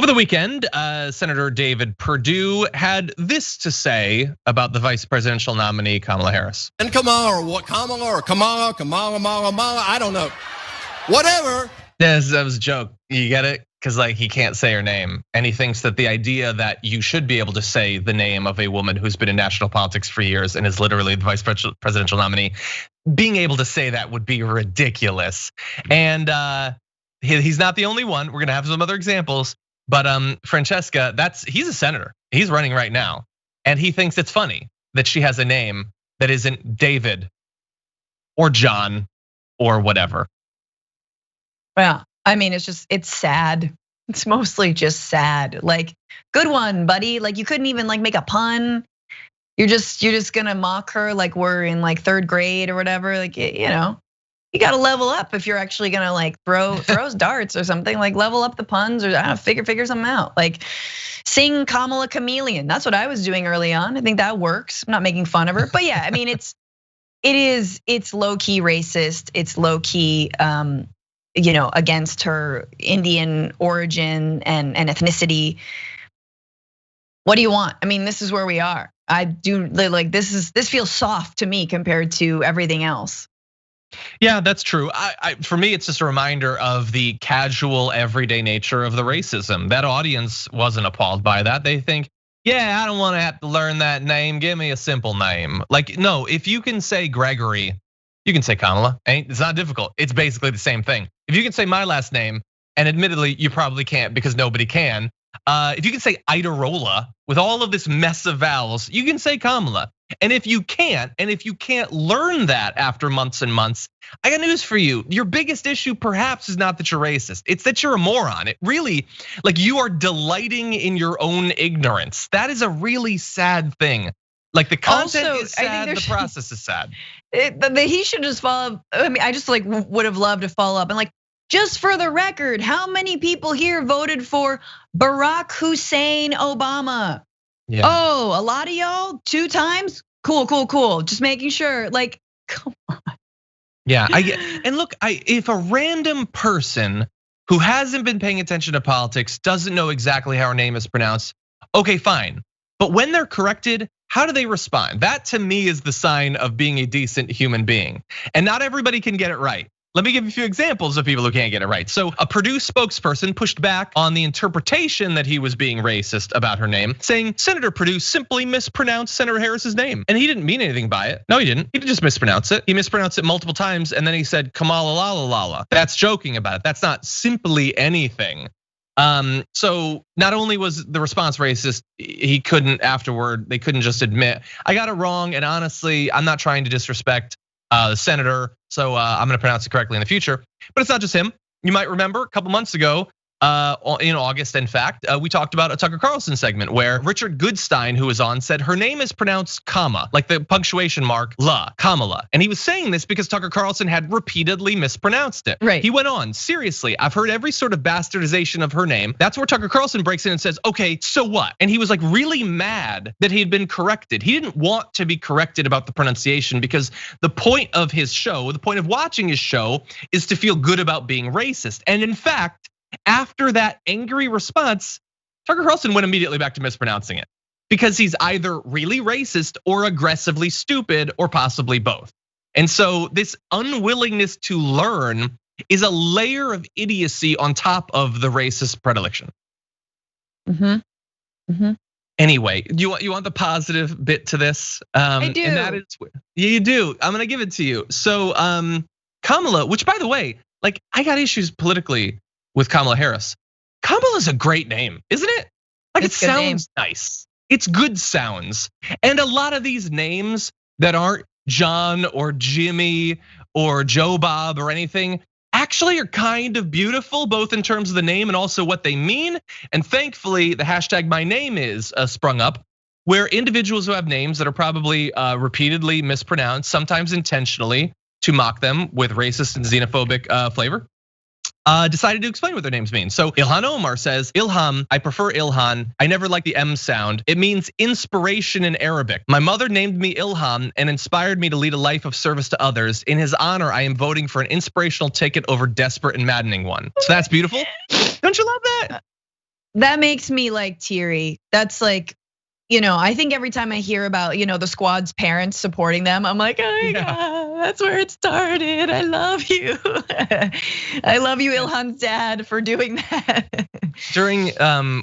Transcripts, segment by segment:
Over the weekend, Senator David Perdue had this to say about the vice presidential nominee, Kamala Harris. And Kamala, or what? Kamala, or Kamala, I don't know. Whatever. That was a joke. You get it? Because like he can't say her name, and he thinks that the idea that you should be able to say the name of a woman who's been in national politics for years and is literally the vice presidential nominee, being able to say that would be ridiculous. And he's not the only one. We're gonna have some other examples. But Francesca, he's a senator. He's running right now. And he thinks it's funny that she has a name that isn't David or John or whatever. Well, I mean, it's sad. It's mostly just sad. Like, good one, buddy. Like, you couldn't even like make a pun. You're just gonna mock her like we're in like third grade or whatever. Like, you know. You got to level up if you're actually gonna like throw darts or something. Like level up the puns, or I don't know, figure something out. Like sing Kamala Chameleon. That's what I was doing early on. I think that works. I'm not making fun of her, but yeah, I mean it's low key racist. It's low key, against her Indian origin and ethnicity. What do you want? I mean, this is where we are. I do like this feels soft to me compared to everything else. Yeah, that's true. For me, it's just a reminder of the casual, everyday nature of the racism. That audience wasn't appalled by that. They think, yeah, I don't want to have to learn that name. Give me a simple name. Like, no, if you can say Gregory, you can say Kamala. It's not difficult. It's basically the same thing. If you can say my last name, and admittedly, you probably can't because nobody can. If you can say Idarola with all of this mess of vowels, you can say Kamala. And if you can't learn that after months and months, I got news for you. Your biggest issue perhaps is not that you're racist. It's that you're a moron. It really, like you are delighting in your own ignorance. That is a really sad thing. Like the content is sad, the process is sad. He should just follow. I mean, I just like would have loved to follow up and like, just for the record, how many people here voted for Barack Hussein Obama? Yeah. Oh, a lot of y'all, 2 times? Cool. Just making sure, like, come on. Yeah, I get, and look, if a random person who hasn't been paying attention to politics doesn't know exactly how her name is pronounced, okay, fine. But when they're corrected, how do they respond? That to me is the sign of being a decent human being. And not everybody can get it right. Let me give you a few examples of people who can't get it right. So a Purdue spokesperson pushed back on the interpretation that he was being racist about her name, saying Senator Perdue simply mispronounced Senator Harris's name. And he didn't mean anything by it. No, he didn't. He just mispronounced it. He mispronounced it multiple times. And then he said Kamala Lala Lala. That's joking about it. That's not simply anything. So not only was the response racist, they couldn't just admit, I got it wrong. And honestly, I'm not trying to disrespect the senator, so I'm gonna pronounce it correctly in the future. But it's not just him. You might remember a couple months ago, in August, in fact, we talked about a Tucker Carlson segment where Richard Goodstein, who was on, said her name is pronounced comma, like the punctuation mark, Kamala. And he was saying this because Tucker Carlson had repeatedly mispronounced it. Right. He went on, seriously, I've heard every sort of bastardization of her name. That's where Tucker Carlson breaks in and says, okay, so what? And he was like really mad that he had been corrected. He didn't want to be corrected about the pronunciation because the point of his show, the point of watching his show is to feel good about being racist. And in fact, after that angry response, Tucker Carlson went immediately back to mispronouncing it because he's either really racist or aggressively stupid or possibly both. And so this unwillingness to learn is a layer of idiocy on top of the racist predilection. Anyway, you want the positive bit to this? I do. And that is, yeah, you do. I'm gonna give it to you. So Kamala, which by the way, like I got issues politically with Kamala Harris. Kamala's a great name, isn't it? Like it sounds nice. It's good sounds. And a lot of these names that aren't John or Jimmy or Joe Bob or anything actually are kind of beautiful, both in terms of the name and also what they mean. And thankfully, the hashtag my name is sprung up, where individuals who have names that are probably repeatedly mispronounced, sometimes intentionally, to mock them with racist and xenophobic flavor, decided to explain what their names mean. So Ilhan Omar says, Ilham, I prefer Ilhan. I never like the M sound. It means inspiration in Arabic. My mother named me Ilham and inspired me to lead a life of service to others. In his honor, I am voting for an inspirational ticket over desperate and maddening one. So that's beautiful. Don't you love that? That makes me like teary. That's like, I think every time I hear about, the squad's parents supporting them, I'm like, oh my God, that's where it started. I love you. I love you, Ilhan's dad, for doing that. During,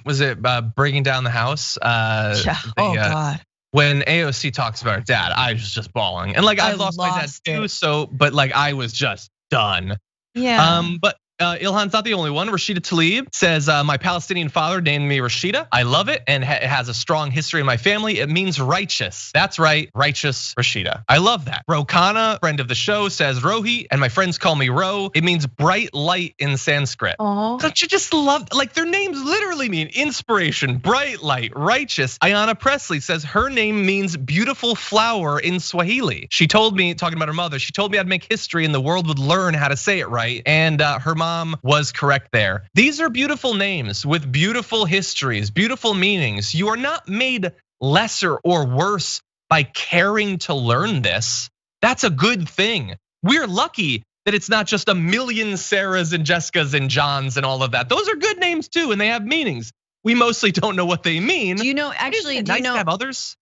was it Breaking Down the House? Yeah. Oh God. When AOC talks about her dad, I was just bawling. And like I lost my dad too, but like I was just done. Yeah. But Ilhan's not the only one. Rashida Tlaib says, my Palestinian father named me Rashida. I love it, and it has a strong history in my family. It means righteous. That's right, righteous Rashida. I love that. Rokana, friend of the show, says Rohi, and my friends call me Ro. It means bright light in Sanskrit. Oh. Don't you just love, like their names literally mean inspiration, bright light, righteous. Ayanna Presley says her name means beautiful flower in Swahili. She told me, talking about her mother, she told me I'd make history and the world would learn how to say it right. And her mom was correct there. These are beautiful names with beautiful histories, beautiful meanings. You are not made lesser or worse by caring to learn this. That's a good thing. We're lucky that it's not just a million Sarahs and Jessicas and Johns and all of that. Those are good names too, and they have meanings. We mostly don't know what they mean. Do you know, actually, nice to have others?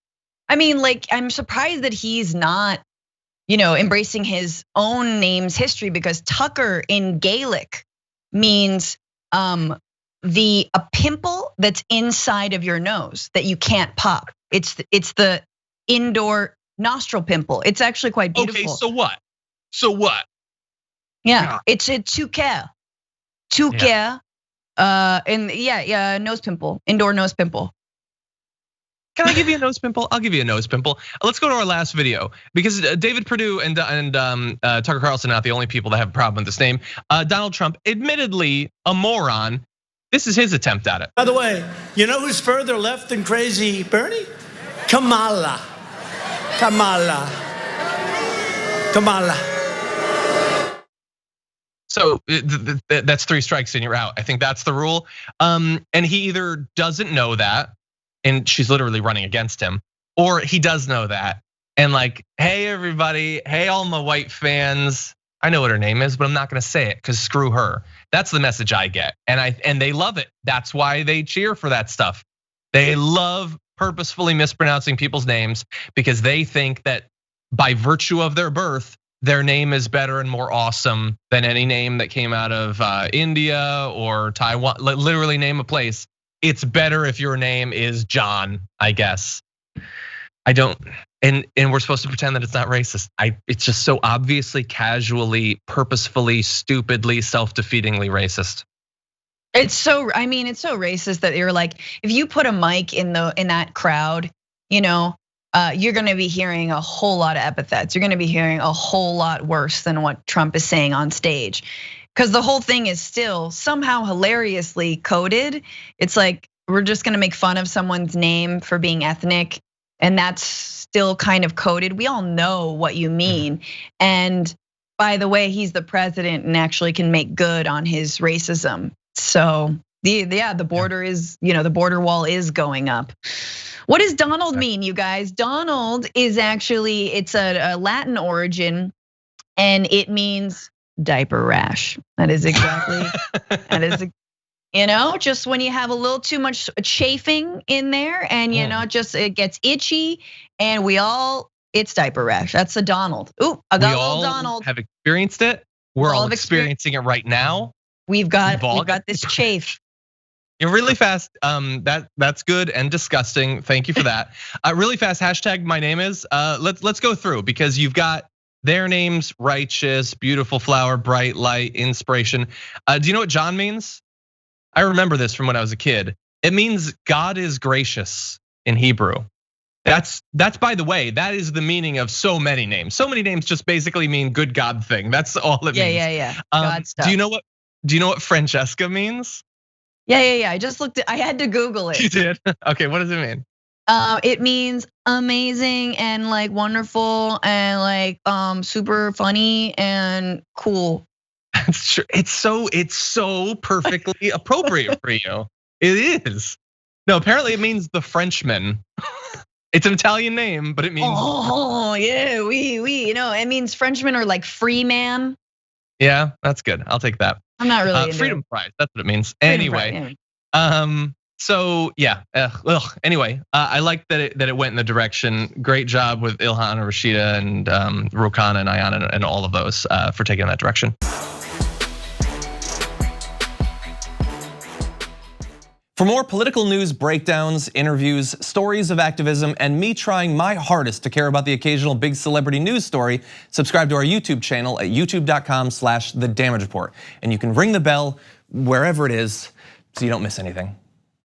I mean, like, I'm surprised that he's not, embracing his own name's history, because Tucker in Gaelic means a pimple that's inside of your nose that you can't pop. It's the indoor nostril pimple. It's actually quite beautiful. Okay, so what? So what? Yeah, it's a tuker. And yeah, nose pimple, indoor nose pimple. Can I give you a nose pimple? I'll give you a nose pimple. Let's go to our last video, because David Perdue and Tucker Carlson are not the only people that have a problem with this name. Donald Trump, admittedly a moron. This is his attempt at it. By the way, you know who's further left than crazy Bernie? Kamala. So that's 3 strikes and you're out. I think that's the rule. And he either doesn't know that, and she's literally running against him, or he does know that. And like, hey everybody, hey all my white fans, I know what her name is, but I'm not gonna say it because screw her. That's the message I get, and they love it. That's why they cheer for that stuff. They love purposefully mispronouncing people's names because they think that by virtue of their birth, their name is better and more awesome than any name that came out of India or Taiwan. Literally name a place. It's better if your name is John, I guess. I don't, and we're supposed to pretend that it's not racist. It's just so obviously, casually, purposefully, stupidly, self-defeatingly racist. It's so racist that you're like, if you put a mic in that crowd, you're gonna be hearing a whole lot of epithets. You're gonna be hearing a whole lot worse than what Trump is saying on stage. Because the whole thing is still somehow hilariously coded. It's like, we're just gonna make fun of someone's name for being ethnic, and that's still kind of coded. We all know what you mean. And by the way, he's the president and actually can make good on his racism. So the border is, the border wall is going up. What does Donald mean, you guys? Donald is actually, it's a Latin origin, and it means diaper rash. That is exactly, just when you have a little too much chafing in there, and it gets itchy, and it's diaper rash. That's a Donald. Ooh, I got a little Donald. Have experienced it. We're all experiencing it right now. We've got this chafe. You're really fast. That's good and disgusting. Thank you for that. Really fast. Hashtag my name is. Let's go through, because you've got their names: righteous, beautiful flower, bright light, inspiration. Do you know what John means? I remember this from when I was a kid. It means God is gracious in Hebrew. That's by the way, that is the meaning of so many names. So many names just basically mean good God thing. That's all it means. Yeah. God stuff. Do you know what Francesca means? Yeah. I just looked I had to Google it. You did? Okay, what does it mean? It means amazing and like wonderful and like super funny and cool. That's true. It's so perfectly appropriate for you. It is. No, apparently it means the Frenchman. It's an Italian name, but it means. Oh yeah, it means Frenchman or like free man. Yeah, that's good. I'll take that. I'm not really Freedom Prize. That's what it means. Anyway, So yeah, anyway, I like that it went in the direction. Great job with Ilhan and Rashida and Ro Khanna and Ayan and all of those for taking in that direction. For more political news, breakdowns, interviews, stories of activism, and me trying my hardest to care about the occasional big celebrity news story, subscribe to our YouTube channel at youtube.com/The Damage Report. And you can ring the bell wherever it is so you don't miss anything.